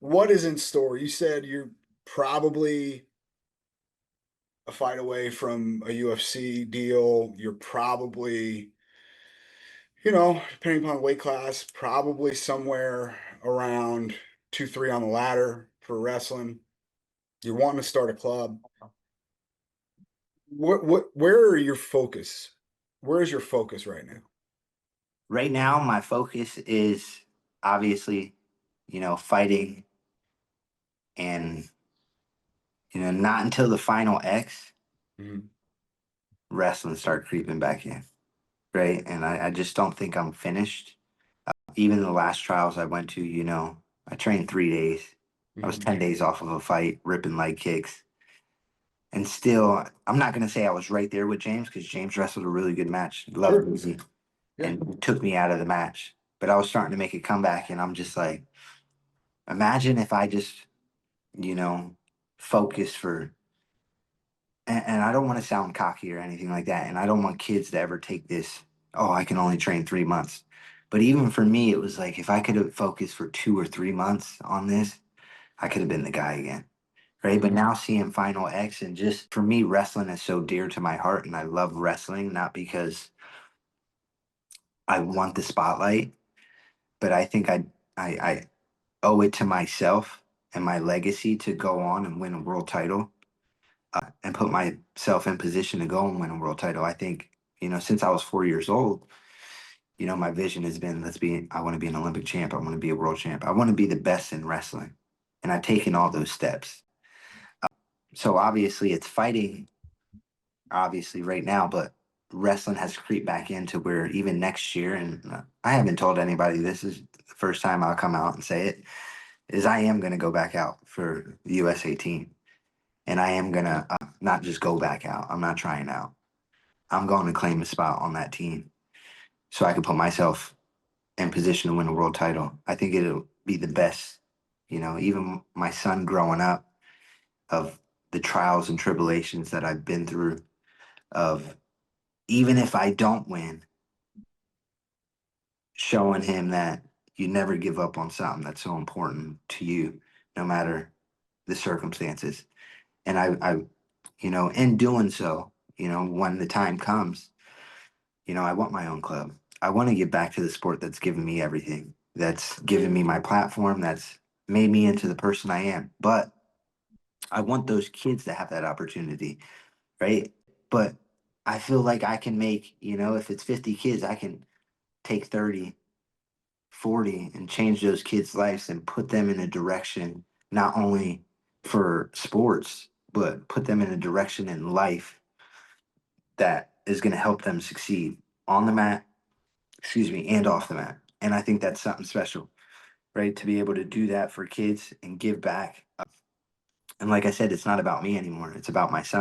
what is in store? You said you're probably a fight away from a UFC deal. You're probably, depending upon weight class, probably somewhere around 2, 3 on the ladder for wrestling. You're wanting to start a club. Where are your focus? Where is your focus right now? Right now, my focus is obviously, fighting and, not until the final X, Mhm. wrestling start creeping back in. Right. And I just don't think I'm finished. Even the last trials I went to, I trained 3 days. I was Mhm. 10 days off of a fight, ripping leg kicks. And still, I'm not going to say I was right there with James because James wrestled a really good match. Loved Sure. me Yeah. and took me out of the match. But I was starting to make a comeback, and I'm just like, imagine if I just, you know, focus for, and I don't want to sound cocky or anything like that. And I don't want kids to ever take this, oh, I can only train 3 months. But even for me, it was like if I could have focused for 2 or 3 months on this, I could have been the guy again. Right. But Mhm. now seeing Final X, and just for me, wrestling is so dear to my heart. And I love wrestling, not because I want the spotlight, but I think I owe it to myself and my legacy to go on and win a world title, and put myself in position to go and win a world title. I think, since I was 4 years old, my vision has been, I want to be an Olympic champ. I want to be a world champ. I want to be the best in wrestling. And I've taken all those steps. So obviously it's fighting, obviously right now, but wrestling has creeped back into where even next year, and I haven't told anybody, this is the first time I'll come out and say it, is I am going to go back out for the USA team. And I am going to not just go back out. I'm not trying out. I'm going to claim a spot on that team so I can put myself in position to win a world title. I think it'll be the best, even my son growing up, of the trials and tribulations that I've been through, of even if I don't win, showing him that you never give up on something that's so important to you, no matter the circumstances. And in doing so, when the time comes, I want my own club. I want to get back to the sport that's given me everything, that's given me my platform, that's made me into the person I am. But I want those kids to have that opportunity, right? But I feel like I can make, if it's 50 kids, I can take 30, 40 and change those kids' lives and put them in a direction, not only for sports, but put them in a direction in life that is going to help them succeed on the mat, excuse me, and off the mat. And I think that's something special, right? To be able to do that for kids and give back. And like I said, it's not about me anymore. It's about my son.